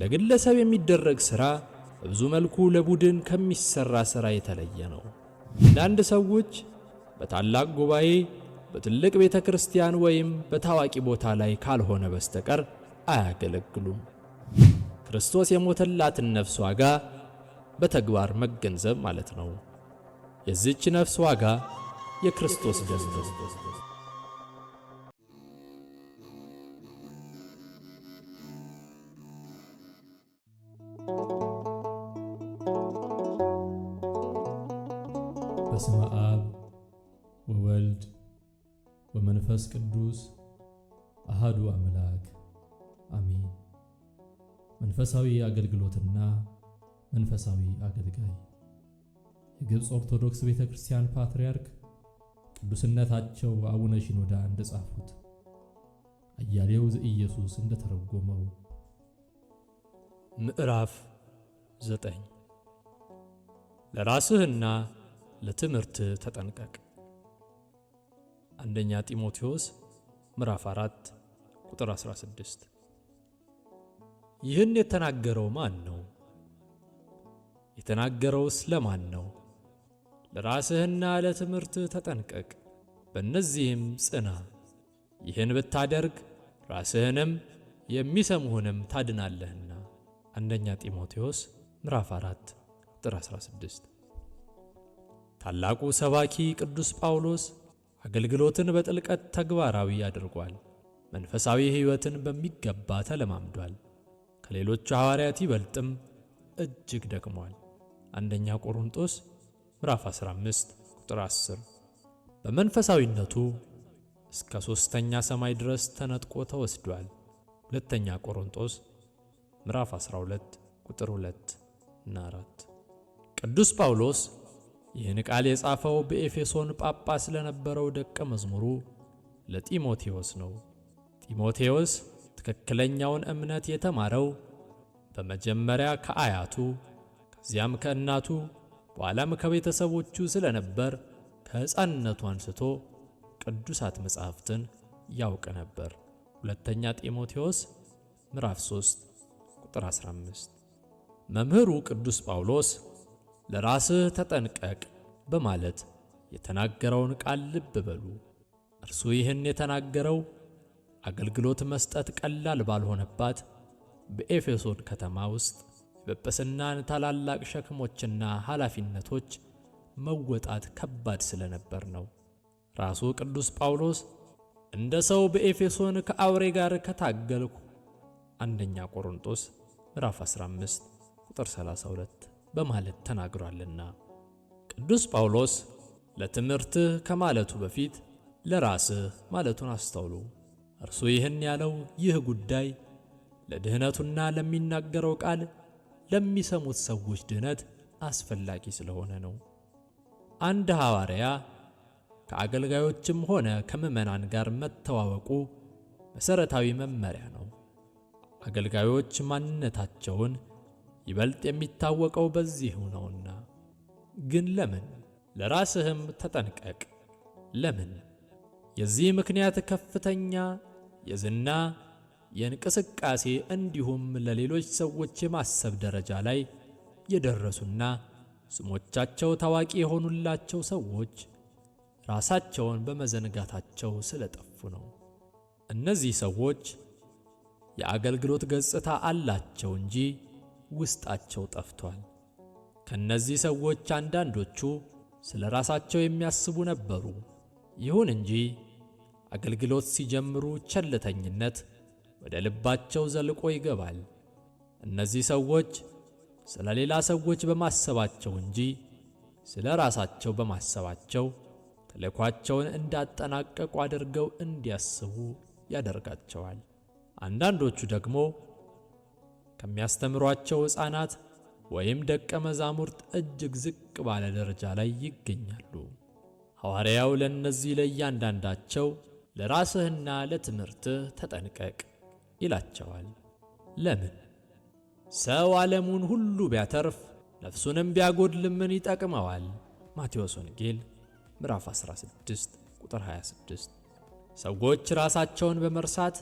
ለግለሰብ የሚደረግ ሥራ በብዙ መልኩ ለቡድን ከሚሰራ ሥራ የተለየ ነው። አንዳንድ ሰዎች በታላቅ ጉባኤ፣ በትልቅ ቤተ ክርስቲያን ወይም በታዋቂ ቦታ ላይ ካልሆነ በስተቀር አያገለግሉም። ክርስቶስ የሞተላትን ነፍስ ዋጋ በተግባር መገንዘብ ማለት ነው። የዚህች ነፍስ ዋጋ የክርስቶስ ደም ነው። በስመ አብ ወወልድ ወመንፈስ ቅዱስ አሃዱ አምላክ አሜን። መንፈሳዊ አገልግሎትና መንፈሳዊ አገልጋይ የግብፅ ኦርቶዶክስ ቤተክርስቲያን ፓትርያርክ ቅዱስነታቸው አቡነ ሺኖዳ እንደጻፉት አያሌው ዘኢየሱስ እንደተረጎመው ምዕራፍ 9 ለራስህና ለትምህርት ተጠንቀቅ። አንደኛ ጢሞቴዎስ ምዕራፍ 4 ቁጥር 16። ይህን የተናገረው ማን ነው? የተናገረውስ ለማን ነው? ለራስህና ለትምህርት ተጠንቀቅ፣ በእነዚህም ጽና። ይህን ብታደርግ ራስህንም የሚሰሙህንም ታድናለህና። አንደኛ ጢሞቴዎስ ምዕራፍ 4 ቁጥር 16። ታላቁ ሰባኪ ቅዱስ ጳውሎስ አገልግሎትን በጥልቀት ተግባራዊ አድርጓል። መንፈሳዊ ሕይወትን በሚገባ ተለማምዷል። ከሌሎቹ ሐዋርያት ይበልጥም እጅግ ደክሟል። አንደኛ ቆሮንቶስ ምዕራፍ 15 ቁጥር 10። በመንፈሳዊነቱ እስከ 3ኛ ሰማይ ድረስ ተነጥቆ ተወስዷል። ሁለተኛ ቆሮንቶስ ምዕራፍ 12 ቁጥር 2 እና 4። ቅዱስ ጳውሎስ ይህን ቃል የጻፈው በኤፌሶን ጳጳስ ለነበረው ደቀ መዝሙሩ ለጢሞቴዎስ ነው። ጢሞቴዎስ ትክክለኛውን እምነት የተማረው በመጀመሪያ ከአያቱ ከዚያም ከእናቱ በኋላም ከቤተሰቦቹ ስለነበር ከሕፃንነቱ አንስቶ ቅዱሳት መጻሕፍትን ያውቅ ነበር። ሁለተኛ ጢሞቴዎስ ምዕራፍ 3 ቁጥር 15። መምህሩ ቅዱስ ጳውሎስ ለራስህ ተጠንቀቅ በማለት የተናገረውን ቃል ልብ በሉ። እርሱ ይህን የተናገረው አገልግሎት መስጠት ቀላል ባልሆነባት በኤፌሶን ከተማ ውስጥ የጵጵስናን ታላላቅ ሸክሞችና ኃላፊነቶች መወጣት ከባድ ስለነበር ነው። ራሱ ቅዱስ ጳውሎስ እንደ ሰው በኤፌሶን ከአውሬ ጋር ከታገልኩ አንደኛ ቆሮንቶስ ምዕራፍ 15 ቁጥር 32 በማለት ተናግሯልና። ቅዱስ ጳውሎስ ለትምህርትህ ከማለቱ በፊት ለራስህ ማለቱን አስተውሉ። እርሱ ይህን ያለው ይህ ጉዳይ ለድህነቱና ለሚናገረው ቃል ለሚሰሙት ሰዎች ድህነት አስፈላጊ ስለሆነ ነው። አንድ ሐዋርያ ከአገልጋዮችም ሆነ ከምዕመናን ጋር መተዋወቁ መሠረታዊ መመሪያ ነው። አገልጋዮች ማንነታቸውን ይበልጥ የሚታወቀው በዚሁ ነውና። ግን ለምን? ለራስህም ተጠንቀቅ። ለምን? የዚህ ምክንያት ከፍተኛ የዝና የእንቅስቃሴ እንዲሁም ለሌሎች ሰዎች የማሰብ ደረጃ ላይ የደረሱና ስሞቻቸው ታዋቂ የሆኑላቸው ሰዎች ራሳቸውን በመዘንጋታቸው ስለጠፉ ነው። እነዚህ ሰዎች የአገልግሎት ገጽታ አላቸው እንጂ ውስጣቸው ጠፍቷል። ከነዚህ ሰዎች አንዳንዶቹ ስለ ራሳቸው የሚያስቡ ነበሩ። ይሁን እንጂ አገልግሎት ሲጀምሩ ቸልተኝነት ወደ ልባቸው ዘልቆ ይገባል። እነዚህ ሰዎች ስለ ሌላ ሰዎች በማሰባቸው እንጂ ስለ ራሳቸው በማሰባቸው ተልእኳቸውን እንዳጠናቀቁ አድርገው እንዲያስቡ ያደርጋቸዋል። አንዳንዶቹ ደግሞ ከሚያስተምሯቸው ሕፃናት ወይም ደቀ መዛሙርት እጅግ ዝቅ ባለ ደረጃ ላይ ይገኛሉ። ሐዋርያው ለእነዚህ ለእያንዳንዳቸው ለራስህና ለትምህርትህ ተጠንቀቅ ይላቸዋል። ለምን? ሰው ዓለሙን ሁሉ ቢያተርፍ ነፍሱንም ቢያጎድል ምን ይጠቅመዋል? ማቴዎስ ወንጌል ምዕራፍ 16 ቁጥር 26። ሰዎች ራሳቸውን በመርሳት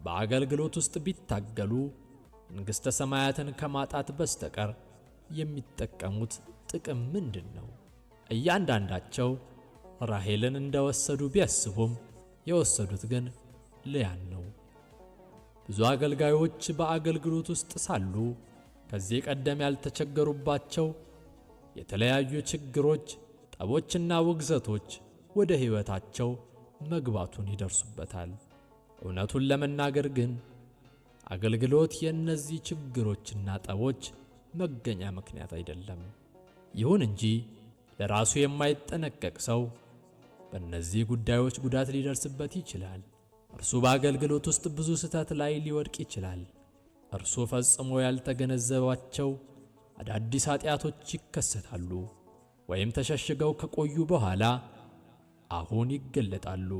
በአገልግሎት ውስጥ ቢታገሉ መንግሥተ ሰማያትን ከማጣት በስተቀር የሚጠቀሙት ጥቅም ምንድን ነው? እያንዳንዳቸው ራሔልን እንደወሰዱ ቢያስቡም የወሰዱት ግን ልያን ነው። ብዙ አገልጋዮች በአገልግሎት ውስጥ ሳሉ ከዚህ ቀደም ያልተቸገሩባቸው የተለያዩ ችግሮች፣ ጠቦችና ውግዘቶች ወደ ሕይወታቸው መግባቱን ይደርሱበታል። እውነቱን ለመናገር ግን አገልግሎት የእነዚህ ችግሮችና ጠቦች መገኛ ምክንያት አይደለም። ይሁን እንጂ ለራሱ የማይጠነቀቅ ሰው በእነዚህ ጉዳዮች ጉዳት ሊደርስበት ይችላል። እርሱ በአገልግሎት ውስጥ ብዙ ስህተት ላይ ሊወድቅ ይችላል። እርሱ ፈጽሞ ያልተገነዘባቸው አዳዲስ ኃጢአቶች ይከሰታሉ ወይም ተሸሽገው ከቆዩ በኋላ አሁን ይገለጣሉ።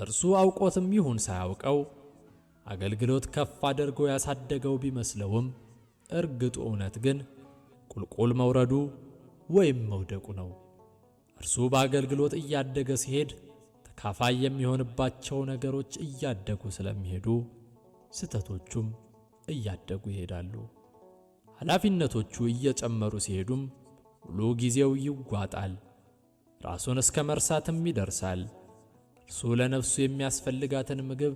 እርሱ አውቆትም ይሁን ሳያውቀው አገልግሎት ከፍ አድርጎ ያሳደገው ቢመስለውም እርግጡ እውነት ግን ቁልቁል መውረዱ ወይም መውደቁ ነው። እርሱ በአገልግሎት እያደገ ሲሄድ ተካፋይ የሚሆንባቸው ነገሮች እያደጉ ስለሚሄዱ ስህተቶቹም እያደጉ ይሄዳሉ። ኃላፊነቶቹ እየጨመሩ ሲሄዱም ሙሉ ጊዜው ይጓጣል። ራሱን እስከ መርሳትም ይደርሳል። እርሱ ለነፍሱ የሚያስፈልጋትን ምግብ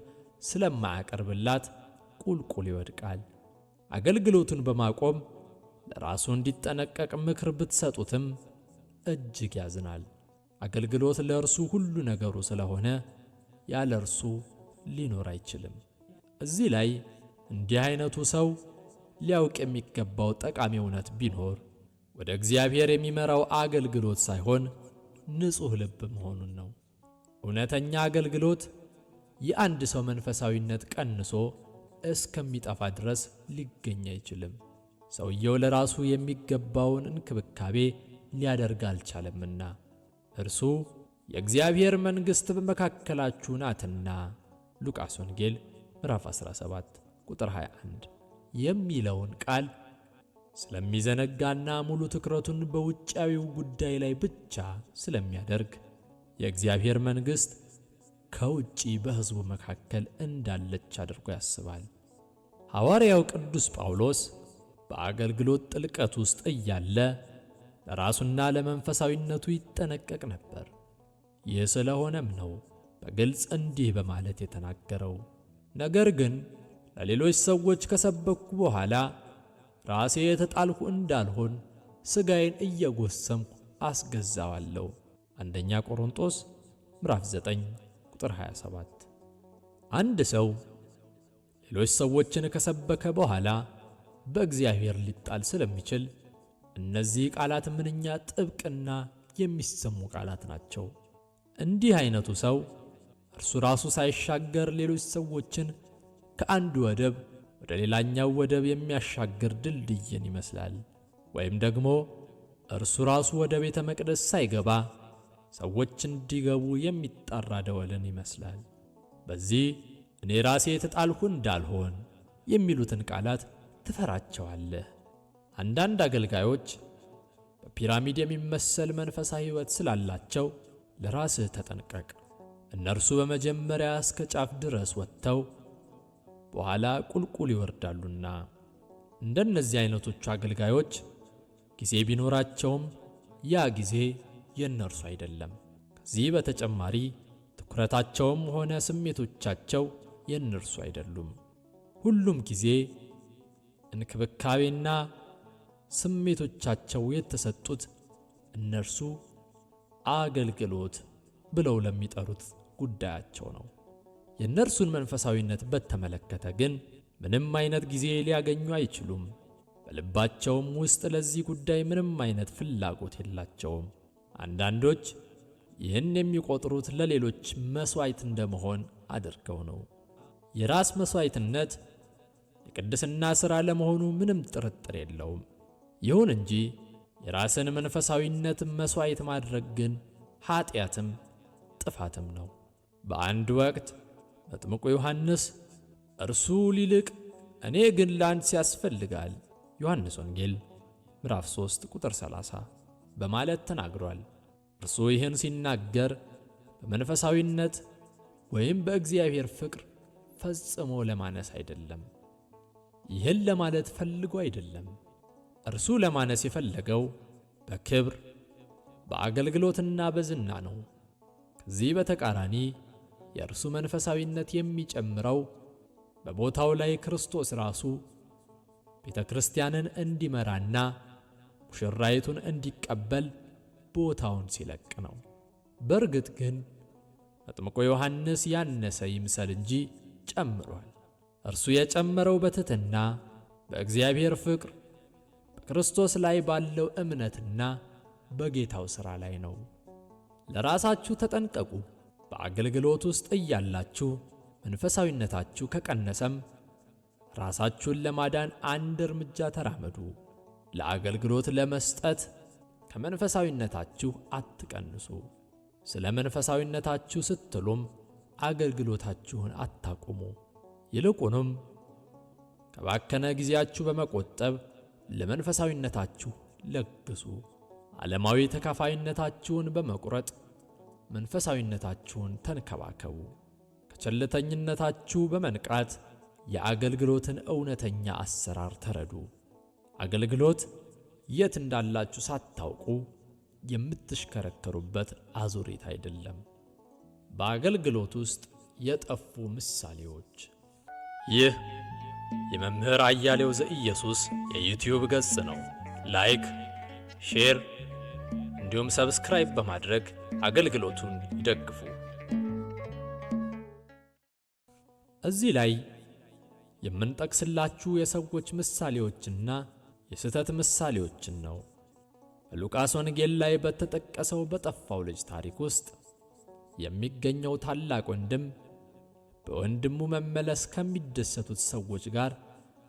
ስለማያቀርብላት ቁልቁል ይወድቃል። አገልግሎቱን በማቆም ለራሱ እንዲጠነቀቅ ምክር ብትሰጡትም እጅግ ያዝናል። አገልግሎት ለእርሱ ሁሉ ነገሩ ስለሆነ ያለ እርሱ ሊኖር አይችልም። እዚህ ላይ እንዲህ አይነቱ ሰው ሊያውቅ የሚገባው ጠቃሚ እውነት ቢኖር ወደ እግዚአብሔር የሚመራው አገልግሎት ሳይሆን ንጹሕ ልብ መሆኑን ነው። እውነተኛ አገልግሎት የአንድ ሰው መንፈሳዊነት ቀንሶ እስከሚጠፋ ድረስ ሊገኝ አይችልም። ሰውየው ለራሱ የሚገባውን እንክብካቤ ሊያደርግ አልቻለምና እርሱ የእግዚአብሔር መንግሥት በመካከላችሁ ናትና ሉቃስ ወንጌል ምዕራፍ 17 ቁጥር 21 የሚለውን ቃል ስለሚዘነጋና ሙሉ ትኩረቱን በውጫዊው ጉዳይ ላይ ብቻ ስለሚያደርግ የእግዚአብሔር መንግሥት ከውጪ በሕዝቡ መካከል እንዳለች አድርጎ ያስባል። ሐዋርያው ቅዱስ ጳውሎስ በአገልግሎት ጥልቀት ውስጥ እያለ ለራሱና ለመንፈሳዊነቱ ይጠነቀቅ ነበር። ይህ ስለሆነም ነው በግልጽ እንዲህ በማለት የተናገረው፣ ነገር ግን ለሌሎች ሰዎች ከሰበኩ በኋላ ራሴ የተጣልሁ እንዳልሆን ሥጋዬን እየጎሰምኩ አስገዛዋለሁ። አንደኛ ቆሮንቶስ ምዕራፍ 9 ቁጥር 27። አንድ ሰው ሌሎች ሰዎችን ከሰበከ በኋላ በእግዚአብሔር ሊጣል ስለሚችል እነዚህ ቃላት ምንኛ ጥብቅና የሚሰሙ ቃላት ናቸው። እንዲህ አይነቱ ሰው እርሱ ራሱ ሳይሻገር ሌሎች ሰዎችን ከአንዱ ወደብ ወደ ሌላኛው ወደብ የሚያሻግር ድልድይን ይመስላል። ወይም ደግሞ እርሱ ራሱ ወደ ቤተ መቅደስ ሳይገባ ሰዎች እንዲገቡ የሚጣራ ደወልን ይመስላል። በዚህ እኔ ራሴ የተጣልሁ እንዳልሆን የሚሉትን ቃላት ትፈራቸዋለህ። አንዳንድ አገልጋዮች በፒራሚድ የሚመሰል መንፈሳዊ ሕይወት ስላላቸው ለራስህ ተጠንቀቅ። እነርሱ በመጀመሪያ እስከ ጫፍ ድረስ ወጥተው በኋላ ቁልቁል ይወርዳሉና። እንደነዚህ አይነቶቹ አገልጋዮች ጊዜ ቢኖራቸውም ያ ጊዜ የእነርሱ አይደለም። ከዚህ በተጨማሪ ትኩረታቸውም ሆነ ስሜቶቻቸው የእነርሱ አይደሉም። ሁሉም ጊዜ እንክብካቤና ስሜቶቻቸው የተሰጡት እነርሱ አገልግሎት ብለው ለሚጠሩት ጉዳያቸው ነው። የእነርሱን መንፈሳዊነት በተመለከተ ግን ምንም አይነት ጊዜ ሊያገኙ አይችሉም። በልባቸውም ውስጥ ለዚህ ጉዳይ ምንም አይነት ፍላጎት የላቸውም። አንዳንዶች ይህን የሚቆጥሩት ለሌሎች መሥዋዕት እንደመሆን አድርገው ነው። የራስ መሥዋዕትነት የቅድስና ሥራ ለመሆኑ ምንም ጥርጥር የለውም። ይሁን እንጂ የራስን መንፈሳዊነት መሥዋዕት ማድረግ ግን ኀጢአትም ጥፋትም ነው። በአንድ ወቅት መጥምቁ ዮሐንስ እርሱ ሊልቅ እኔ ግን ላንስ ያስፈልጋል ዮሐንስ ወንጌል ምዕራፍ 3 ቁጥር 30 በማለት ተናግሯል። እርሱ ይህን ሲናገር በመንፈሳዊነት ወይም በእግዚአብሔር ፍቅር ፈጽሞ ለማነስ አይደለም። ይህን ለማለት ፈልጎ አይደለም። እርሱ ለማነስ የፈለገው በክብር በአገልግሎትና በዝና ነው። ከዚህ በተቃራኒ የእርሱ መንፈሳዊነት የሚጨምረው በቦታው ላይ ክርስቶስ ራሱ ቤተ ክርስቲያንን እንዲመራና ሙሽራይቱን እንዲቀበል ቦታውን ሲለቅ ነው። በእርግጥ ግን መጥምቁ ዮሐንስ ያነሰ ይምሰል እንጂ ጨምሯል። እርሱ የጨመረው በትሕትና በእግዚአብሔር ፍቅር በክርስቶስ ላይ ባለው እምነትና በጌታው ሥራ ላይ ነው። ለራሳችሁ ተጠንቀቁ። በአገልግሎት ውስጥ እያላችሁ መንፈሳዊነታችሁ ከቀነሰም ራሳችሁን ለማዳን አንድ እርምጃ ተራመዱ። ለአገልግሎት ለመስጠት ከመንፈሳዊነታችሁ አትቀንሱ። ስለ መንፈሳዊነታችሁ ስትሉም አገልግሎታችሁን አታቁሙ። ይልቁንም ከባከነ ጊዜያችሁ በመቆጠብ ለመንፈሳዊነታችሁ ለግሱ። ዓለማዊ ተካፋይነታችሁን በመቁረጥ መንፈሳዊነታችሁን ተንከባከቡ። ከቸልተኝነታችሁ በመንቃት የአገልግሎትን እውነተኛ አሰራር ተረዱ። አገልግሎት የት እንዳላችሁ ሳታውቁ የምትሽከረከሩበት አዙሪት አይደለም። በአገልግሎት ውስጥ የጠፉ ምሳሌዎች። ይህ የመምህር አያሌው ዘኢየሱስ የዩቲዩብ ገጽ ነው። ላይክ፣ ሼር እንዲሁም ሰብስክራይብ በማድረግ አገልግሎቱን ይደግፉ። እዚህ ላይ የምንጠቅስላችሁ የሰዎች ምሳሌዎችና የስህተት ምሳሌዎችን ነው። በሉቃስ ወንጌል ላይ በተጠቀሰው በጠፋው ልጅ ታሪክ ውስጥ የሚገኘው ታላቅ ወንድም በወንድሙ መመለስ ከሚደሰቱት ሰዎች ጋር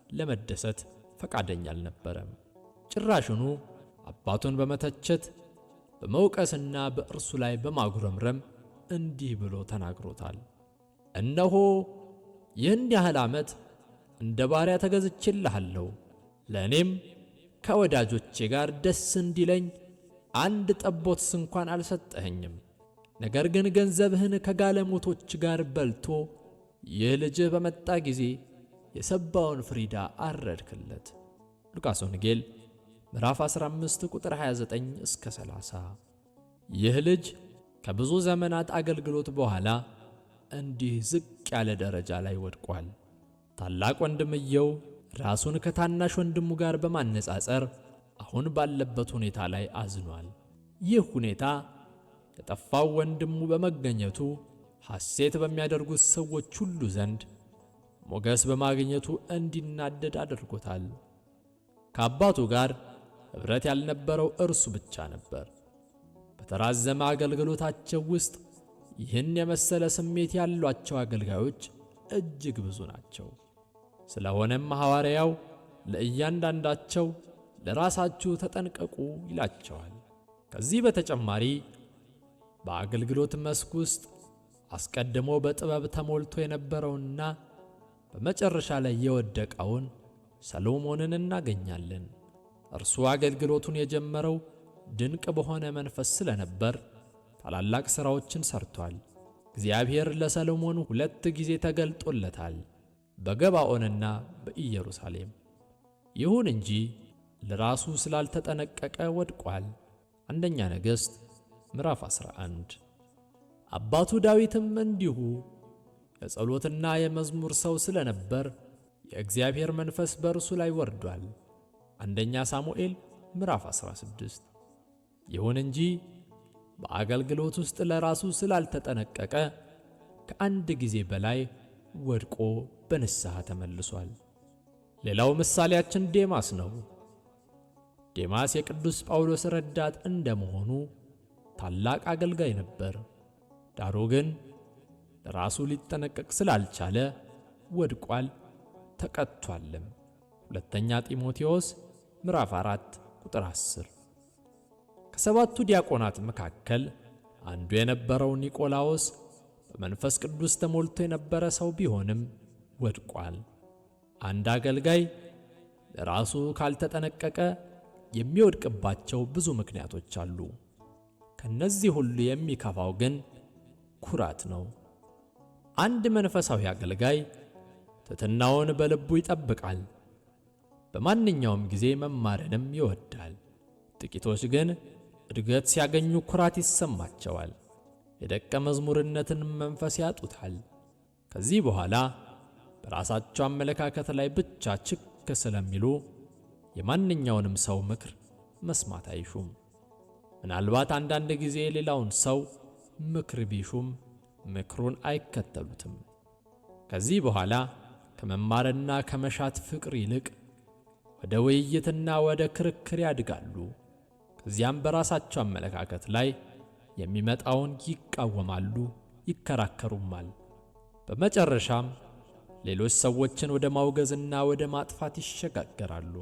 ለመደሰት ፈቃደኛ አልነበረም። ጭራሽኑ አባቱን በመተቸት በመውቀስና በእርሱ ላይ በማጉረምረም እንዲህ ብሎ ተናግሮታል። እነሆ ይህን ያህል ዓመት እንደ ባሪያ ተገዝቼልሃለሁ፣ ለእኔም ከወዳጆቼ ጋር ደስ እንዲለኝ አንድ ጠቦትስ እንኳን አልሰጠኸኝም። ነገር ግን ገንዘብህን ከጋለሞቶች ጋር በልቶ ይህ ልጅህ በመጣ ጊዜ የሰባውን ፍሪዳ አረድክለት። ሉቃስ ወንጌል ምዕራፍ 15 ቁጥር 29 እስከ 30። ይህ ልጅ ከብዙ ዘመናት አገልግሎት በኋላ እንዲህ ዝቅ ያለ ደረጃ ላይ ወድቋል። ታላቅ ወንድምየው ራሱን ከታናሽ ወንድሙ ጋር በማነጻጸር አሁን ባለበት ሁኔታ ላይ አዝኗል። ይህ ሁኔታ የጠፋው ወንድሙ በመገኘቱ ሐሴት በሚያደርጉት ሰዎች ሁሉ ዘንድ ሞገስ በማግኘቱ እንዲናደድ አድርጎታል። ከአባቱ ጋር ኅብረት ያልነበረው እርሱ ብቻ ነበር። በተራዘመ አገልግሎታቸው ውስጥ ይህን የመሰለ ስሜት ያሏቸው አገልጋዮች እጅግ ብዙ ናቸው። ስለሆነም ሐዋርያው ለእያንዳንዳቸው ለራሳችሁ ተጠንቀቁ ይላቸዋል። ከዚህ በተጨማሪ በአገልግሎት መስክ ውስጥ አስቀድሞ በጥበብ ተሞልቶ የነበረውንና በመጨረሻ ላይ የወደቀውን ሰሎሞንን እናገኛለን። እርሱ አገልግሎቱን የጀመረው ድንቅ በሆነ መንፈስ ስለነበር ታላላቅ ሥራዎችን ሰርቷል። እግዚአብሔር ለሰሎሞን 2 ጊዜ ተገልጦለታል፣ በገባዖንና በኢየሩሳሌም። ይሁን እንጂ ለራሱ ስላልተጠነቀቀ ወድቋል። አንደኛ ነገሥት ምዕራፍ 11። አባቱ ዳዊትም እንዲሁ የጸሎትና የመዝሙር ሰው ስለነበር የእግዚአብሔር መንፈስ በእርሱ ላይ ወርዷል። አንደኛ ሳሙኤል ምዕራፍ 16። ይሁን እንጂ በአገልግሎት ውስጥ ለራሱ ስላልተጠነቀቀ ከአንድ ጊዜ በላይ ወድቆ በንስሐ ተመልሷል። ሌላው ምሳሌያችን ዴማስ ነው። ዴማስ የቅዱስ ጳውሎስ ረዳት እንደመሆኑ ታላቅ አገልጋይ ነበር። ዳሩ ግን ለራሱ ሊጠነቀቅ ስላልቻለ ወድቋል፣ ተቀጥቷልም። ሁለተኛ ጢሞቴዎስ ምዕራፍ 4 ቁጥር 10። ከሰባቱ ዲያቆናት መካከል አንዱ የነበረው ኒቆላዎስ በመንፈስ ቅዱስ ተሞልቶ የነበረ ሰው ቢሆንም ወድቋል። አንድ አገልጋይ ለራሱ ካልተጠነቀቀ የሚወድቅባቸው ብዙ ምክንያቶች አሉ። ከነዚህ ሁሉ የሚከፋው ግን ኩራት ነው። አንድ መንፈሳዊ አገልጋይ ትሕትናውን በልቡ ይጠብቃል፣ በማንኛውም ጊዜ መማርንም ይወዳል። ጥቂቶች ግን እድገት ሲያገኙ ኩራት ይሰማቸዋል፣ የደቀ መዝሙርነትን መንፈስ ያጡታል። ከዚህ በኋላ በራሳቸው አመለካከት ላይ ብቻ ችክ ስለሚሉ የማንኛውንም ሰው ምክር መስማት አይሹም። ምናልባት አንዳንድ ጊዜ ሌላውን ሰው ምክር ቢሹም ምክሩን አይከተሉትም። ከዚህ በኋላ ከመማርና ከመሻት ፍቅር ይልቅ ወደ ውይይትና ወደ ክርክር ያድጋሉ። ከዚያም በራሳቸው አመለካከት ላይ የሚመጣውን ይቃወማሉ፣ ይከራከሩማል። በመጨረሻም ሌሎች ሰዎችን ወደ ማውገዝና ወደ ማጥፋት ይሸጋገራሉ።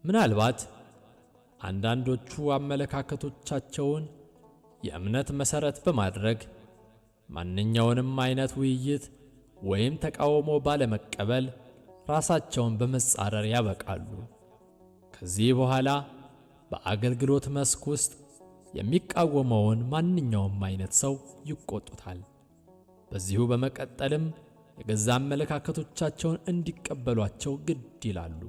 ምናልባት አንዳንዶቹ አመለካከቶቻቸውን የእምነት መሠረት በማድረግ ማንኛውንም አይነት ውይይት ወይም ተቃውሞ ባለመቀበል ራሳቸውን በመጻረር ያበቃሉ። ከዚህ በኋላ በአገልግሎት መስክ ውስጥ የሚቃወመውን ማንኛውም አይነት ሰው ይቆጡታል። በዚሁ በመቀጠልም የገዛ አመለካከቶቻቸውን እንዲቀበሏቸው ግድ ይላሉ።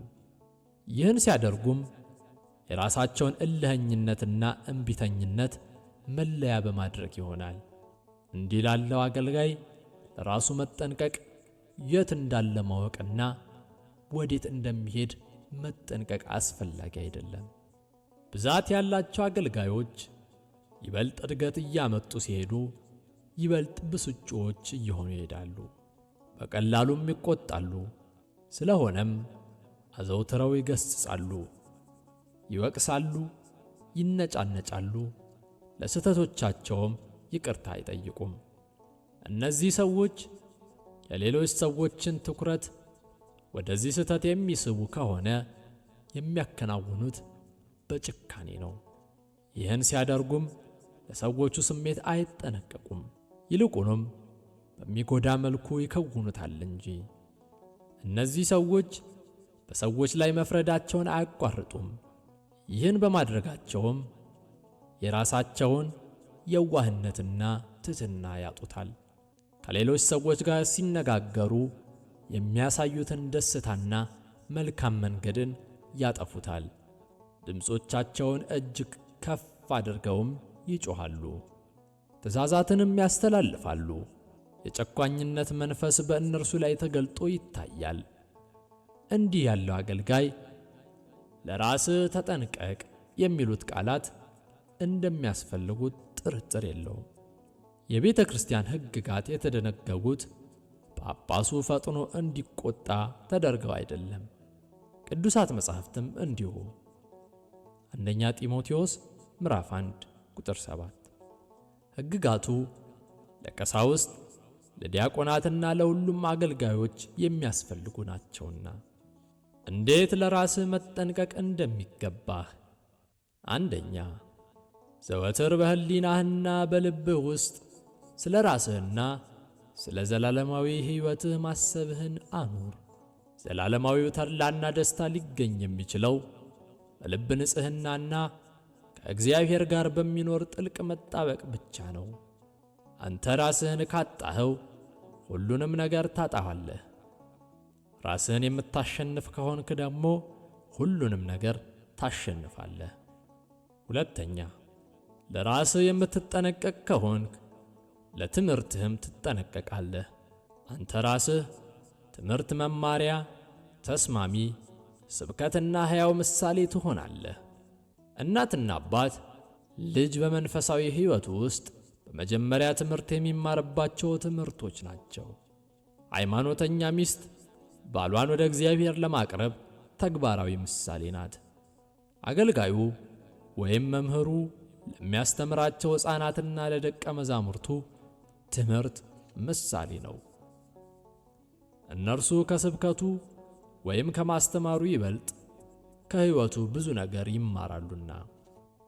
ይህን ሲያደርጉም የራሳቸውን እልህኝነትና እምቢተኝነት መለያ በማድረግ ይሆናል። እንዲህ ላለው አገልጋይ ለራሱ መጠንቀቅ፣ የት እንዳለ ማወቅና ወዴት እንደሚሄድ መጠንቀቅ አስፈላጊ አይደለም። ብዛት ያላቸው አገልጋዮች ይበልጥ እድገት እያመጡ ሲሄዱ ይበልጥ ብስጩዎች እየሆኑ ይሄዳሉ። በቀላሉም ይቆጣሉ። ስለሆነም አዘውትረው ይገስጻሉ፣ ይወቅሳሉ፣ ይነጫነጫሉ፣ ለስህተቶቻቸውም ይቅርታ አይጠይቁም። እነዚህ ሰዎች የሌሎች ሰዎችን ትኩረት ወደዚህ ስህተት የሚስቡ ከሆነ የሚያከናውኑት በጭካኔ ነው። ይህን ሲያደርጉም ለሰዎቹ ስሜት አይጠነቀቁም፣ ይልቁንም በሚጎዳ መልኩ ይከውኑታል እንጂ። እነዚህ ሰዎች በሰዎች ላይ መፍረዳቸውን አያቋርጡም። ይህን በማድረጋቸውም የራሳቸውን የዋህነትና ትሕትና ያጡታል። ከሌሎች ሰዎች ጋር ሲነጋገሩ የሚያሳዩትን ደስታና መልካም መንገድን ያጠፉታል። ድምፆቻቸውን እጅግ ከፍ አድርገውም ይጮኻሉ፣ ትእዛዛትንም ያስተላልፋሉ። የጨቋኝነት መንፈስ በእነርሱ ላይ ተገልጦ ይታያል። እንዲህ ያለው አገልጋይ ለራስህ ተጠንቀቅ የሚሉት ቃላት እንደሚያስፈልጉት ጥርጥር የለውም። የቤተ ክርስቲያን ሕግጋት የተደነገጉት ጳጳሱ ፈጥኖ እንዲቆጣ ተደርገው አይደለም። ቅዱሳት መጻሕፍትም እንዲሁ። አንደኛ ጢሞቴዎስ ምዕራፍ 1 ቁጥር 7 ሕግጋቱ ለቀሳውስት ለዲያቆናትና ለሁሉም አገልጋዮች የሚያስፈልጉ ናቸውና። እንዴት ለራስህ መጠንቀቅ እንደሚገባህ። አንደኛ፣ ዘወትር በሕሊናህና በልብህ ውስጥ ስለ ራስህና ስለ ዘላለማዊ ሕይወትህ ማሰብህን አኑር። ዘላለማዊው ተድላና ደስታ ሊገኝ የሚችለው በልብ ንጽሕናና ከእግዚአብሔር ጋር በሚኖር ጥልቅ መጣበቅ ብቻ ነው። አንተ ራስህን ካጣኸው ሁሉንም ነገር ታጣዋለህ። ራስህን የምታሸንፍ ከሆንክ ደግሞ ሁሉንም ነገር ታሸንፋለህ። ሁለተኛ፣ ለራስህ የምትጠነቀቅ ከሆንክ ለትምህርትህም ትጠነቀቃለህ። አንተ ራስህ ትምህርት መማሪያ፣ ተስማሚ፣ ስብከትና ሕያው ምሳሌ ትሆናለህ። እናትና አባት ልጅ በመንፈሳዊ ሕይወቱ ውስጥ በመጀመሪያ ትምህርት የሚማርባቸው ትምህርቶች ናቸው። ሃይማኖተኛ ሚስት ባሏን ወደ እግዚአብሔር ለማቅረብ ተግባራዊ ምሳሌ ናት። አገልጋዩ ወይም መምህሩ ለሚያስተምራቸው ሕፃናትና ለደቀ መዛሙርቱ ትምህርት ምሳሌ ነው። እነርሱ ከስብከቱ ወይም ከማስተማሩ ይበልጥ ከሕይወቱ ብዙ ነገር ይማራሉና።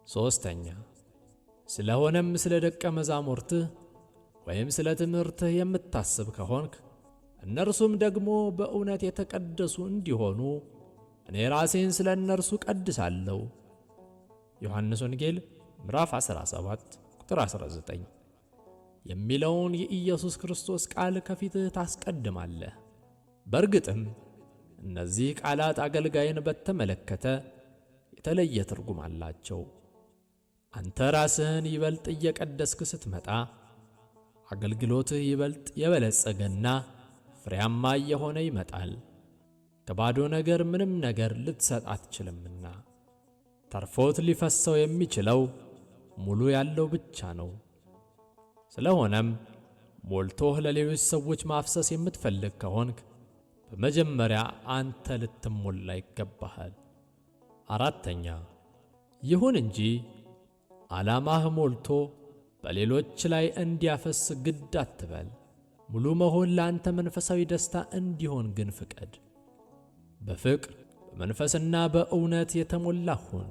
ሦስተኛ፣ ስለሆነም ስለ ደቀ መዛሙርትህ ወይም ስለ ትምህርትህ የምታስብ ከሆንክ እነርሱም ደግሞ በእውነት የተቀደሱ እንዲሆኑ እኔ ራሴን ስለ እነርሱ ቀድሳለሁ። ዮሐንስ ወንጌል ምዕራፍ 17 ቁጥር 19 የሚለውን የኢየሱስ ክርስቶስ ቃል ከፊትህ ታስቀድማለህ። በእርግጥም እነዚህ ቃላት አገልጋይን በተመለከተ የተለየ ትርጉም አላቸው። አንተ ራስህን ይበልጥ እየቀደስክ ስትመጣ አገልግሎትህ ይበልጥ የበለጸገና ፍሬያማ እየሆነ ይመጣል። ከባዶ ነገር ምንም ነገር ልትሰጥ አትችልምና ተርፎት ሊፈሰው የሚችለው ሙሉ ያለው ብቻ ነው። ስለሆነም ሞልቶህ ለሌሎች ሰዎች ማፍሰስ የምትፈልግ ከሆንክ በመጀመሪያ አንተ ልትሞላ ይገባሃል። አራተኛ፣ ይሁን እንጂ ዓላማህ ሞልቶ በሌሎች ላይ እንዲያፈስ ግድ አትበል። ሙሉ መሆን ለአንተ መንፈሳዊ ደስታ እንዲሆን ግን ፍቀድ። በፍቅር በመንፈስና በእውነት የተሞላ ሁን።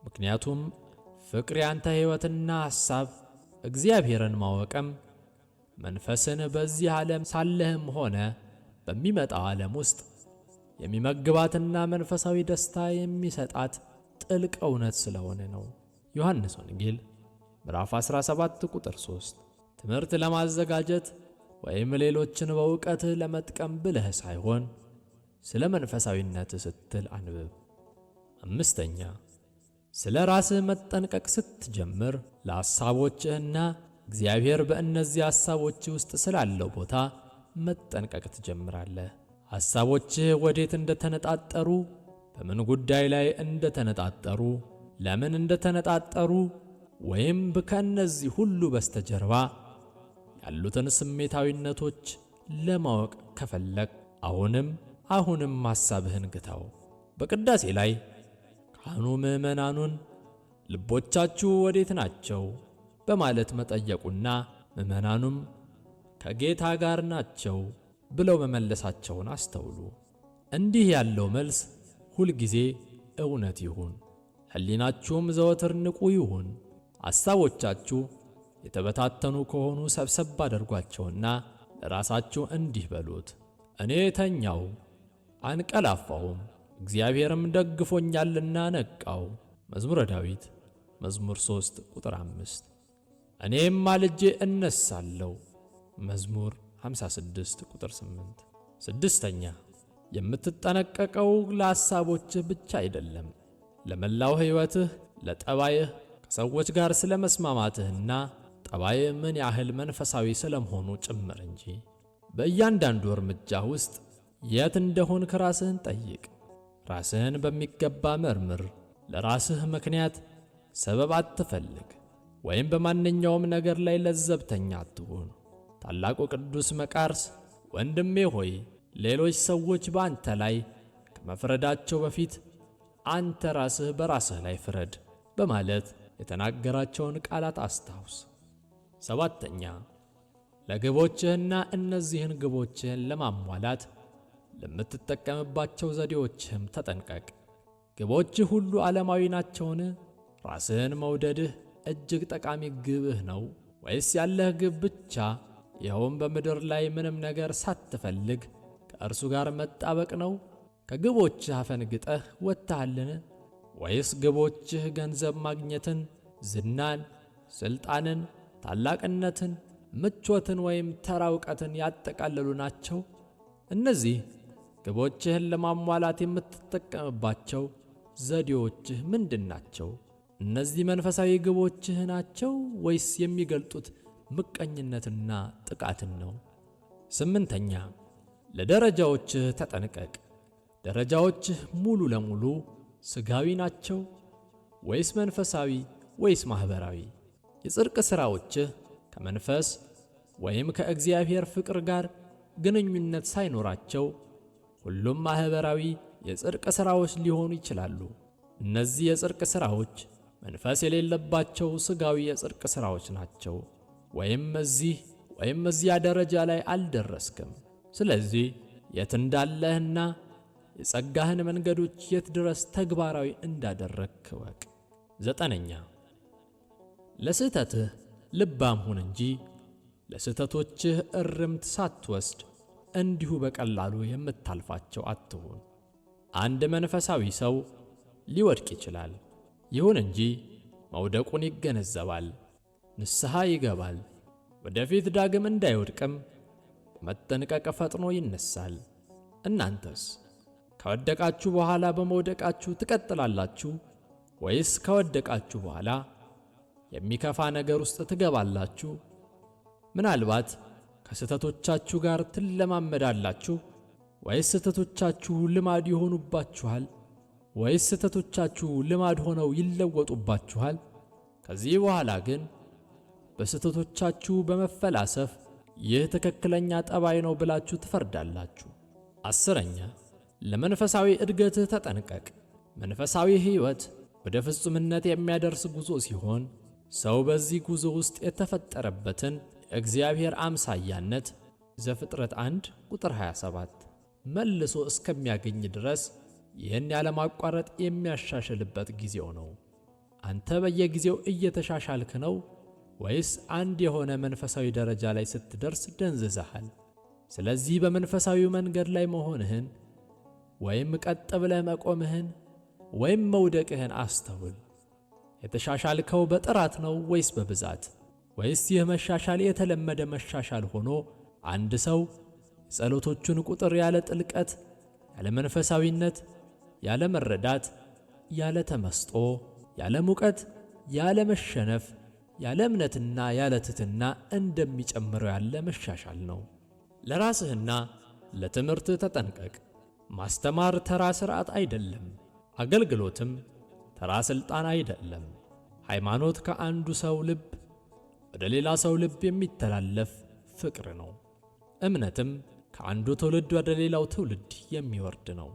ምክንያቱም ፍቅር ያንተ ሕይወትና ሐሳብ፣ እግዚአብሔርን ማወቅም መንፈስን በዚህ ዓለም ሳለህም ሆነ በሚመጣው ዓለም ውስጥ የሚመግባትና መንፈሳዊ ደስታ የሚሰጣት ጥልቅ እውነት ስለሆነ ነው። ዮሐንስ ወንጌል ምዕራፍ 17 ቁጥር 3። ትምህርት ለማዘጋጀት ወይም ሌሎችን በእውቀት ለመጥቀም ብለህ ሳይሆን ስለ መንፈሳዊነት ስትል አንብብ። አምስተኛ፣ ስለ ራስህ መጠንቀቅ ስትጀምር ለሐሳቦችህና እግዚአብሔር በእነዚህ ሐሳቦች ውስጥ ስላለው ቦታ መጠንቀቅ ትጀምራለህ። ሐሳቦችህ ወዴት እንደተነጣጠሩ፣ በምን ጉዳይ ላይ እንደተነጣጠሩ፣ ለምን እንደተነጣጠሩ ወይም ከእነዚህ ሁሉ በስተጀርባ ያሉትን ስሜታዊነቶች ለማወቅ ከፈለግ አሁንም ሐሳብህን ግታው። በቅዳሴ ላይ ካህኑ ምዕመናኑን ልቦቻችሁ ወዴት ናቸው በማለት መጠየቁና ምዕመናኑም ከጌታ ጋር ናቸው ብለው መመለሳቸውን አስተውሉ። እንዲህ ያለው መልስ ሁልጊዜ እውነት ይሁን። ሕሊናችሁም ዘወትር ንቁ ይሁን። ሐሳቦቻችሁ የተበታተኑ ከሆኑ ሰብሰብ አድርጓቸውና ለራሳችሁ እንዲህ በሉት፣ እኔ ተኛው አንቀላፋሁም፣ እግዚአብሔርም ደግፎኛልና ነቃው። መዝሙረ ዳዊት መዝሙር 3 ቁጥር 5። እኔም ማልጄ እነሳለሁ። መዝሙር 56 ቁጥር 8። ስድስተኛ፣ የምትጠነቀቀው ለሐሳቦችህ ብቻ አይደለም፣ ለመላው ሕይወትህ፣ ለጠባይህ፣ ከሰዎች ጋር ስለ መስማማትህና ጠባይህ ምን ያህል መንፈሳዊ ስለመሆኑ ጭምር እንጂ። በእያንዳንዱ እርምጃ ውስጥ የት እንደሆንክ ራስህን ጠይቅ። ራስህን በሚገባ መርምር። ለራስህ ምክንያት ሰበብ አትፈልግ፣ ወይም በማንኛውም ነገር ላይ ለዘብተኛ አትሁን። ታላቁ ቅዱስ መቃርስ ወንድሜ ሆይ ሌሎች ሰዎች በአንተ ላይ ከመፍረዳቸው በፊት አንተ ራስህ በራስህ ላይ ፍረድ በማለት የተናገራቸውን ቃላት አስታውስ። ሰባተኛ፣ ለግቦችህና እነዚህን ግቦችህን ለማሟላት ለምትጠቀምባቸው ዘዴዎችህም ተጠንቀቅ። ግቦችህ ሁሉ ዓለማዊ ናቸውን? ራስህን መውደድህ እጅግ ጠቃሚ ግብህ ነው ወይስ ያለህ ግብ ብቻ ይኸውም በምድር ላይ ምንም ነገር ሳትፈልግ ከእርሱ ጋር መጣበቅ ነው? ከግቦችህ አፈንግጠህ ወጥተሃልን? ወይስ ግቦችህ ገንዘብ ማግኘትን፣ ዝናን፣ ሥልጣንን፣ ታላቅነትን፣ ምቾትን ወይም ተራ እውቀትን ያጠቃለሉ ናቸው? እነዚህ ግቦችህን ለማሟላት የምትጠቀምባቸው ዘዴዎችህ ምንድን ናቸው? እነዚህ መንፈሳዊ ግቦችህ ናቸው ወይስ የሚገልጡት ምቀኝነትና ጥቃትን ነው? ስምንተኛ፣ ለደረጃዎችህ ተጠንቀቅ። ደረጃዎችህ ሙሉ ለሙሉ ሥጋዊ ናቸው ወይስ መንፈሳዊ ወይስ ማኅበራዊ? የጽድቅ ሥራዎችህ ከመንፈስ ወይም ከእግዚአብሔር ፍቅር ጋር ግንኙነት ሳይኖራቸው ሁሉም ማኅበራዊ የጽድቅ ሥራዎች ሊሆኑ ይችላሉ። እነዚህ የጽድቅ ሥራዎች መንፈስ የሌለባቸው ሥጋዊ የጽድቅ ሥራዎች ናቸው። ወይም እዚያ ደረጃ ላይ አልደረስክም። ስለዚህ የት እንዳለህና የጸጋህን መንገዶች የት ድረስ ተግባራዊ እንዳደረግክ እወቅ። ዘጠነኛ፣ ለስህተትህ ልባም ሁን እንጂ ለስህተቶችህ እርምት ሳትወስድ እንዲሁ በቀላሉ የምታልፋቸው አትሁን። አንድ መንፈሳዊ ሰው ሊወድቅ ይችላል። ይሁን እንጂ መውደቁን ይገነዘባል፣ ንስሐ ይገባል። ወደፊት ዳግም እንዳይወድቅም በመጠንቀቅ ፈጥኖ ይነሳል። እናንተስ ከወደቃችሁ በኋላ በመውደቃችሁ ትቀጥላላችሁ ወይስ ከወደቃችሁ በኋላ የሚከፋ ነገር ውስጥ ትገባላችሁ? ምናልባት ከስህተቶቻችሁ ጋር ትለማመዳላችሁ ወይስ ስህተቶቻችሁ ልማድ ይሆኑባችኋል? ወይስ ስህተቶቻችሁ ልማድ ሆነው ይለወጡባችኋል? ከዚህ በኋላ ግን በስህተቶቻችሁ በመፈላሰፍ ይህ ትክክለኛ ጠባይ ነው ብላችሁ ትፈርዳላችሁ። 10ኛ ለመንፈሳዊ እድገትህ ተጠንቀቅ። መንፈሳዊ ሕይወት ወደ ፍጹምነት የሚያደርስ ጉዞ ሲሆን ሰው በዚህ ጉዞ ውስጥ የተፈጠረበትን የእግዚአብሔር አምሳያነት ዘፍጥረት 1 ቁጥር 27 መልሶ እስከሚያገኝ ድረስ ይህን ያለማቋረጥ የሚያሻሽልበት ጊዜው ነው። አንተ በየጊዜው እየተሻሻልክ ነው ወይስ አንድ የሆነ መንፈሳዊ ደረጃ ላይ ስትደርስ ደንዝዘሃል? ስለዚህ በመንፈሳዊው መንገድ ላይ መሆንህን ወይም ቀጥ ብለህ መቆምህን ወይም መውደቅህን አስተውል። የተሻሻልከው በጥራት ነው ወይስ በብዛት? ወይስ ይህ መሻሻል የተለመደ መሻሻል ሆኖ አንድ ሰው የጸሎቶቹን ቁጥር ያለ ጥልቀት፣ ያለ መንፈሳዊነት፣ ያለ መረዳት፣ ያለ ተመስጦ፣ ያለ ሙቀት፣ ያለ መሸነፍ፣ ያለ እምነትና ያለ ትሕትና እንደሚጨምረው ያለ መሻሻል ነው? ለራስህና ለትምህርትህ ተጠንቀቅ። ማስተማር ተራ ሥርዓት አይደለም። አገልግሎትም ተራ ሥልጣን አይደለም። ሃይማኖት ከአንዱ ሰው ልብ ወደ ሌላ ሰው ልብ የሚተላለፍ ፍቅር ነው። እምነትም ከአንዱ ትውልድ ወደ ሌላው ትውልድ የሚወርድ ነው።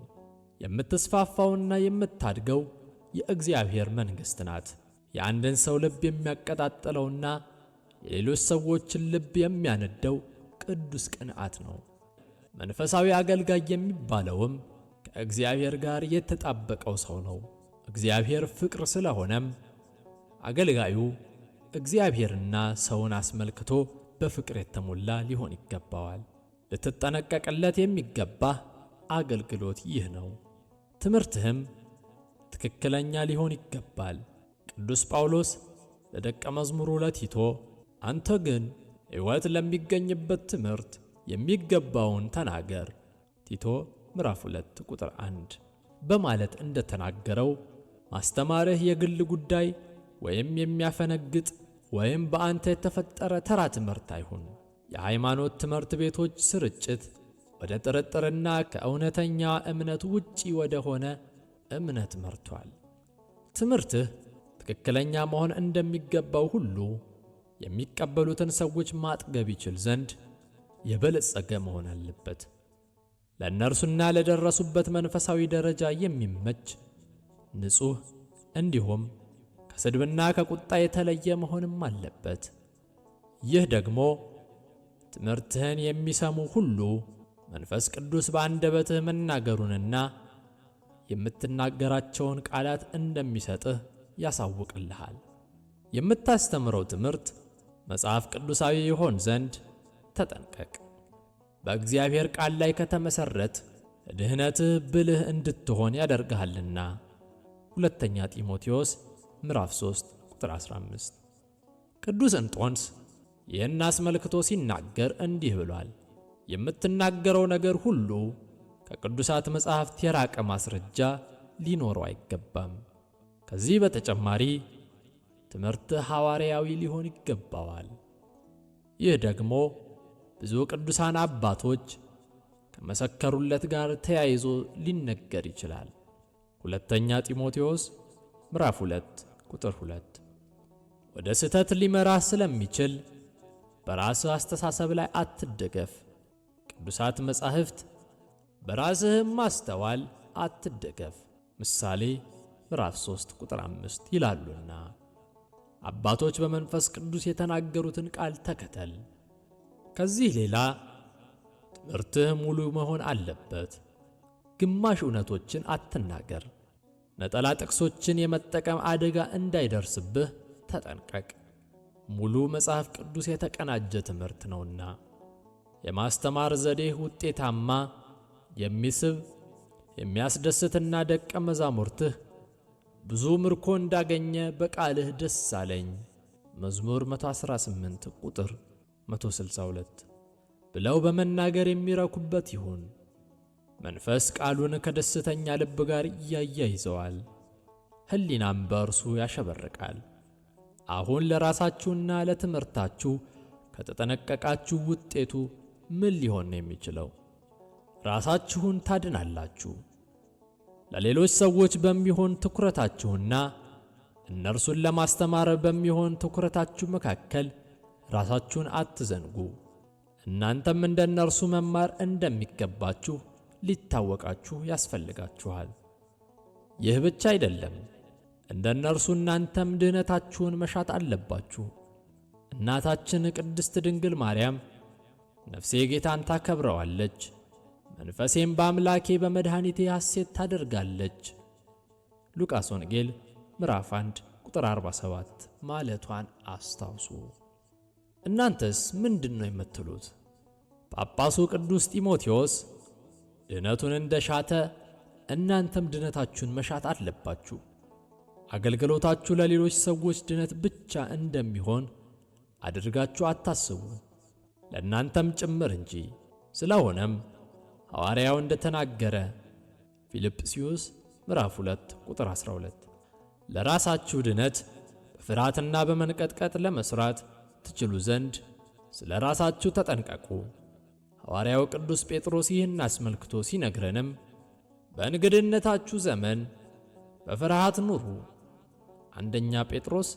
የምትስፋፋውና የምታድገው የእግዚአብሔር መንግሥት ናት። የአንድን ሰው ልብ የሚያቀጣጥለውና የሌሎች ሰዎችን ልብ የሚያነደው ቅዱስ ቅንዓት ነው። መንፈሳዊ አገልጋይ የሚባለውም ከእግዚአብሔር ጋር የተጣበቀው ሰው ነው። እግዚአብሔር ፍቅር ስለሆነም አገልጋዩ እግዚአብሔርና ሰውን አስመልክቶ በፍቅር የተሞላ ሊሆን ይገባዋል። ልትጠነቀቅለት የሚገባህ አገልግሎት ይህ ነው። ትምህርትህም ትክክለኛ ሊሆን ይገባል። ቅዱስ ጳውሎስ ለደቀ መዝሙሩ ለቲቶ አንተ ግን ሕይወት ለሚገኝበት ትምህርት የሚገባውን ተናገር ቲቶ ምዕራፍ 2 ቁጥር 1 በማለት እንደተናገረው ማስተማርህ የግል ጉዳይ ወይም የሚያፈነግጥ ወይም በአንተ የተፈጠረ ተራ ትምህርት አይሁን። የሃይማኖት ትምህርት ቤቶች ስርጭት ወደ ጥርጥርና ከእውነተኛ እምነት ውጪ ወደ ሆነ እምነት መርቷል። ትምህርትህ ትክክለኛ መሆን እንደሚገባው ሁሉ የሚቀበሉትን ሰዎች ማጥገብ ይችል ዘንድ የበለጸገ መሆን አለበት። ለእነርሱና ለደረሱበት መንፈሳዊ ደረጃ የሚመች ንጹሕ፣ እንዲሁም ከስድብና ከቁጣ የተለየ መሆንም አለበት። ይህ ደግሞ ትምህርትህን የሚሰሙ ሁሉ መንፈስ ቅዱስ በአንደበትህ መናገሩንና የምትናገራቸውን ቃላት እንደሚሰጥህ ያሳውቅልሃል። የምታስተምረው ትምህርት መጽሐፍ ቅዱሳዊ ይሆን ዘንድ ተጠንቀቅ። በእግዚአብሔር ቃል ላይ ከተመሠረት ድህነትህ ብልህ እንድትሆን ያደርግሃልና። ሁለተኛ ጢሞቴዎስ ምዕራፍ 3 ቁጥር 15። ቅዱስ እንጦንስ ይህን አስመልክቶ ሲናገር እንዲህ ብሏል። የምትናገረው ነገር ሁሉ ከቅዱሳት መጻሕፍት የራቀ ማስረጃ ሊኖረው አይገባም። ከዚህ በተጨማሪ ትምህርትህ ሐዋርያዊ ሊሆን ይገባዋል። ይህ ደግሞ ብዙ ቅዱሳን አባቶች ከመሰከሩለት ጋር ተያይዞ ሊነገር ይችላል። ሁለተኛ ጢሞቴዎስ ምዕራፍ 2 ቁጥር 2። ወደ ስህተት ሊመራህ ስለሚችል በራስህ አስተሳሰብ ላይ አትደገፍ። ቅዱሳት መጻሕፍት በራስህም ማስተዋል አትደገፍ፣ ምሳሌ ምዕራፍ 3 ቁጥር 5 ይላሉና። አባቶች በመንፈስ ቅዱስ የተናገሩትን ቃል ተከተል። ከዚህ ሌላ ትምህርትህ ሙሉ መሆን አለበት። ግማሽ እውነቶችን አትናገር። ነጠላ ጥቅሶችን የመጠቀም አደጋ እንዳይደርስብህ ተጠንቀቅ። ሙሉ መጽሐፍ ቅዱስ የተቀናጀ ትምህርት ነውና። የማስተማር ዘዴህ ውጤታማ፣ የሚስብ፣ የሚያስደስትና ደቀ መዛሙርትህ ብዙ ምርኮ እንዳገኘ በቃልህ ደስ አለኝ መዝሙር 118 ቁጥር 162 ብለው በመናገር የሚረኩበት ይሁን። መንፈስ ቃሉን ከደስተኛ ልብ ጋር ያያይዘዋል፣ ሕሊናም በእርሱ ያሸበርቃል። አሁን ለራሳችሁና ለትምህርታችሁ ከተጠነቀቃችሁ ውጤቱ ምን ሊሆን ነው የሚችለው? ራሳችሁን ታድናላችሁ። ለሌሎች ሰዎች በሚሆን ትኩረታችሁና እነርሱን ለማስተማር በሚሆን ትኩረታችሁ መካከል ራሳችሁን አትዘንጉ። እናንተም እንደ እነርሱ መማር እንደሚገባችሁ ሊታወቃችሁ ያስፈልጋችኋል። ይህ ብቻ አይደለም፣ እንደ እነርሱ እናንተም ድኅነታችሁን መሻት አለባችሁ። እናታችን ቅድስት ድንግል ማርያም ነፍሴ ጌታን ታከብረዋለች፣ መንፈሴም በአምላኬ በመድኃኒቴ ሐሴት ታደርጋለች ሉቃስ ወንጌል ምዕራፍ 1 ቁጥር 47 ማለቷን አስታውሱ። እናንተስ ምንድነው የምትሉት? ጳጳሱ ቅዱስ ጢሞቴዎስ ድኅነቱን እንደሻተ እናንተም ድኅነታችሁን መሻት አለባችሁ። አገልግሎታችሁ ለሌሎች ሰዎች ድኅነት ብቻ እንደሚሆን አድርጋችሁ አታስቡ፣ ለእናንተም ጭምር እንጂ። ስለሆነም ሐዋርያው እንደተናገረ ፊልጵስዩስ ምዕራፍ 2 ቁጥር 12 ለራሳችሁ ድኅነት በፍርሃትና በመንቀጥቀጥ ለመሥራት ትችሉ ዘንድ ስለ ራሳችሁ ተጠንቀቁ። ሐዋርያው ቅዱስ ጴጥሮስ ይህን አስመልክቶ ሲነግረንም በእንግድነታችሁ ዘመን በፍርሃት ኑሩ፣ አንደኛ ጴጥሮስ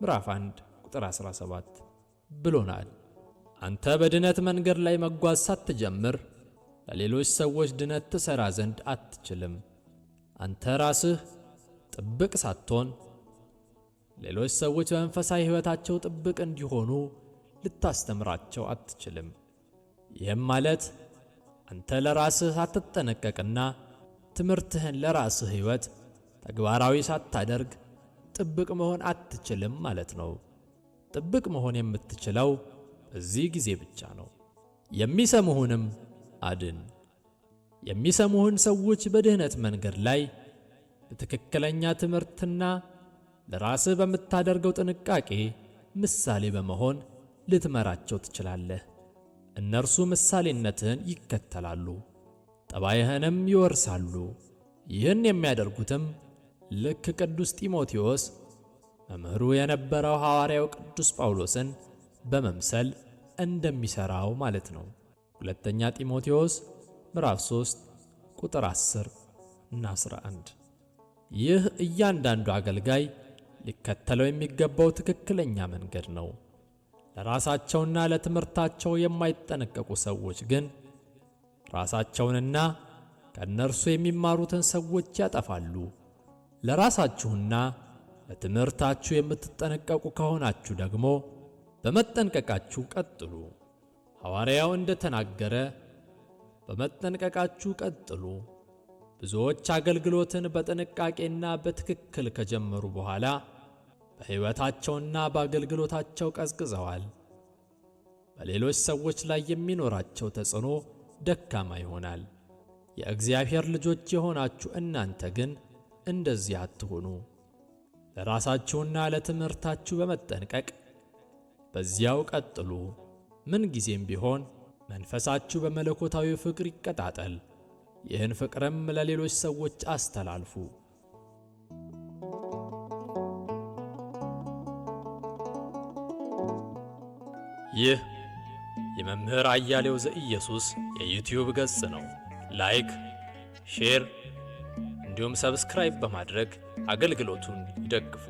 ምዕራፍ 1 ቁጥር 17 ብሎናል። አንተ በድኅነት መንገድ ላይ መጓዝ ሳትጀምር ለሌሎች ሰዎች ድኅነት ትሠራ ዘንድ አትችልም። አንተ ራስህ ጥብቅ ሳትሆን ሌሎች ሰዎች በመንፈሳዊ ሕይወታቸው ጥብቅ እንዲሆኑ ልታስተምራቸው አትችልም። ይህም ማለት አንተ ለራስህ አትጠነቀቅና ትምህርትህን ለራስህ ሕይወት ተግባራዊ ሳታደርግ ጥብቅ መሆን አትችልም ማለት ነው። ጥብቅ መሆን የምትችለው በዚህ ጊዜ ብቻ ነው። የሚሰሙህንም አድን። የሚሰሙህን ሰዎች በድኅነት መንገድ ላይ በትክክለኛ ትምህርትና ለራስህ በምታደርገው ጥንቃቄ ምሳሌ በመሆን ልትመራቸው ትችላለህ። እነርሱ ምሳሌነትህን ይከተላሉ፣ ጠባይህንም ይወርሳሉ። ይህን የሚያደርጉትም ልክ ቅዱስ ጢሞቴዎስ መምህሩ የነበረው ሐዋርያው ቅዱስ ጳውሎስን በመምሰል እንደሚሠራው ማለት ነው። ሁለተኛ ጢሞቴዎስ ምዕራፍ 3 ቁጥር 10 እና 11። ይህ እያንዳንዱ አገልጋይ ሊከተለው የሚገባው ትክክለኛ መንገድ ነው። ለራሳቸውና ለትምህርታቸው የማይጠነቀቁ ሰዎች ግን ራሳቸውንና ከእነርሱ የሚማሩትን ሰዎች ያጠፋሉ። ለራሳችሁና ለትምህርታችሁ የምትጠነቀቁ ከሆናችሁ ደግሞ በመጠንቀቃችሁ ቀጥሉ። ሐዋርያው እንደተናገረ በመጠንቀቃችሁ ቀጥሉ። ብዙዎች አገልግሎትን በጥንቃቄና በትክክል ከጀመሩ በኋላ በሕይወታቸውና በአገልግሎታቸው ቀዝቅዘዋል። በሌሎች ሰዎች ላይ የሚኖራቸው ተጽዕኖ ደካማ ይሆናል። የእግዚአብሔር ልጆች የሆናችሁ እናንተ ግን እንደዚህ አትሁኑ። ለራሳችሁና ለትምህርታችሁ በመጠንቀቅ በዚያው ቀጥሉ። ምን ጊዜም ቢሆን መንፈሳችሁ በመለኮታዊ ፍቅር ይቀጣጠል። ይህን ፍቅርም ለሌሎች ሰዎች አስተላልፉ። ይህ የመምህር አያሌው ዘኢየሱስ የዩቲዩብ ገጽ ነው። ላይክ፣ ሼር እንዲሁም ሰብስክራይብ በማድረግ አገልግሎቱን ይደግፉ።